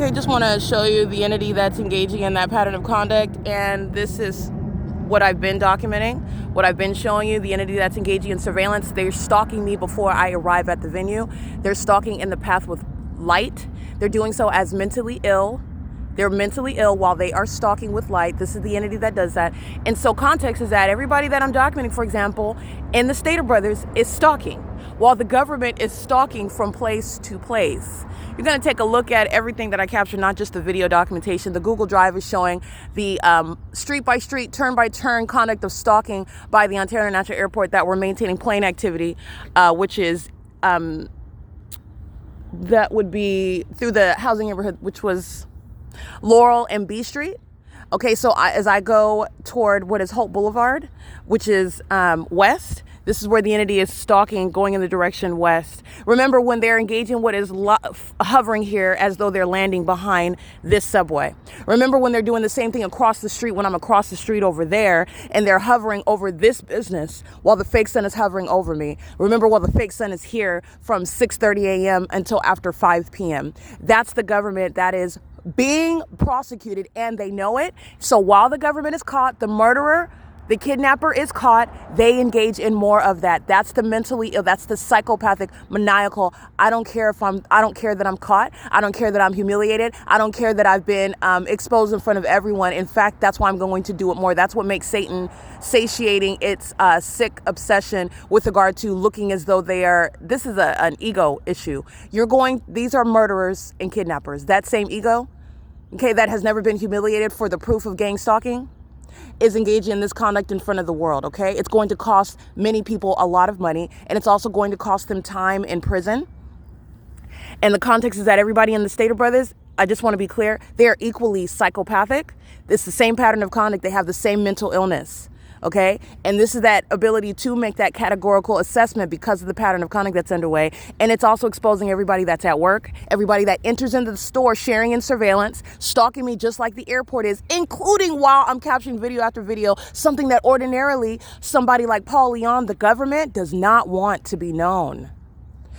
Okay, just want to show you the entity that's engaging in that pattern of conduct, and this is what I've been documenting, what I've been showing you, the entity that's engaging in surveillance. They're stalking me before I arrive at the venue. They're stalking in the path with light. They're doing so as mentally ill. They're mentally ill while they are stalking with light. This is the entity that does that. And so context is that everybody that I'm documenting, for example, in the Stater Brothers is stalking, while the government is stalking from place to place. You're going to take a look at everything that I captured, not just the video documentation. The Google Drive is showing the street by street, turn by turn conduct of stalking by the Ontario International Airport that we're maintaining plane activity, which is that would be through the housing neighborhood, which was Laurel and B Street. Okay, so as I go toward what is Holt Boulevard, which is west, this is where the entity is stalking, going in the direction west. Remember, when they're engaging what is hovering here as though they're landing behind this subway. Remember when they're doing the same thing across the street when I'm across the street over there, and they're hovering over this business while the fake sun is hovering over me. Remember, while the fake sun is here from 6:30 a.m. until after 5 p.m. That's the government that is being prosecuted, and they know it. So while the government is caught, the murderer, the kidnapper is caught, they engage in more of that. That's the mentally ill. That's the psychopathic, maniacal. I don't care that I'm caught. I don't care that I'm humiliated. I don't care that I've been exposed in front of everyone. In fact, that's why I'm going to do it more. That's what makes Satan satiating its sick obsession with regard to looking as though they are. This is an ego issue. These are murderers and kidnappers. That same ego, okay, that has never been humiliated for the proof of gang stalking, is engaging in this conduct in front of the world, okay? It's going to cost many people a lot of money, and it's also going to cost them time in prison. And the context is that everybody in the Stater Brothers, I just want to be clear, they are equally psychopathic. It's the same pattern of conduct. They have the same mental illness, okay? And this is that ability to make that categorical assessment because of the pattern of conduct that's underway. And it's also exposing everybody that's at work, everybody that enters into the store, sharing in surveillance, stalking me just like the airport is, including while I'm capturing video after video, something that ordinarily somebody like Paul Leon, the government, does not want to be known.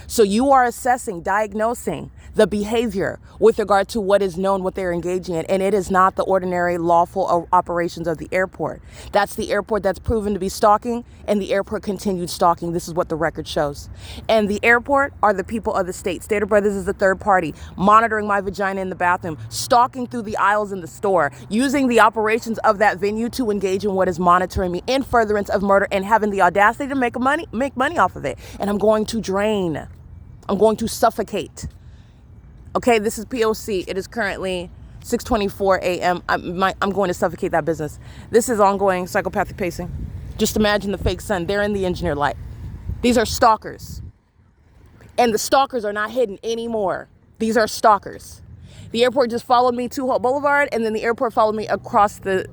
So you are assessing, diagnosing the behavior with regard to what is known, what they're engaging in, and it is not the ordinary lawful operations of the airport. That's the airport that's proven to be stalking, and the airport continued stalking. This is what the record shows. And the airport are the people of the state. Stater Brothers is the third party, monitoring my vagina in the bathroom, stalking through the aisles in the store, using the operations of that venue to engage in what is monitoring me in furtherance of murder and having the audacity to make money off of it. And I'm going to drain. I'm going to suffocate. Okay, this is P.O.C. It is currently 6:24 a.m. I'm going to suffocate that business. This is ongoing psychopathic pacing. Just imagine the fake sun. They're in the engineered light. These are stalkers. And the stalkers are not hidden anymore. These are stalkers. The airport just followed me to Holt Boulevard, and then the airport followed me across the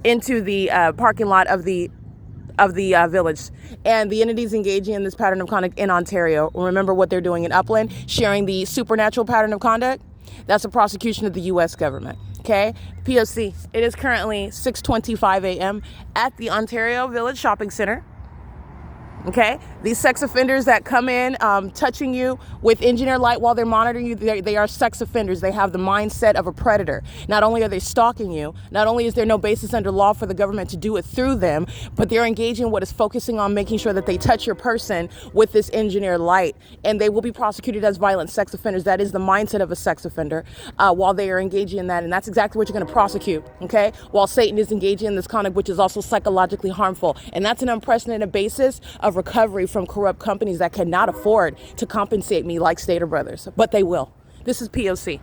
into the parking lot of the village. And the entities engaging in this pattern of conduct in Ontario. Remember what they're doing in Upland, sharing the supernatural pattern of conduct? That's a prosecution of the U.S. government. Okay, P.O.C. It is currently 6:25 a.m. at the Ontario Village Shopping Center. Okay, these sex offenders that come in touching you with engineer light while they're monitoring you, they are sex offenders. They have the mindset of a predator. Not only are they stalking you, not only is there no basis under law for the government to do it through them, but they're engaging in what is focusing on making sure that they touch your person with this engineer light, and they will be prosecuted as violent sex offenders. That is the mindset of a sex offender while they are engaging in that, and that's exactly what you're going to prosecute, okay? While Satan is engaging in this conduct, which is also psychologically harmful, and that's an unprecedented basis of recovery from corrupt companies that cannot afford to compensate me like Stater Brothers, but they will. This is P.O.C.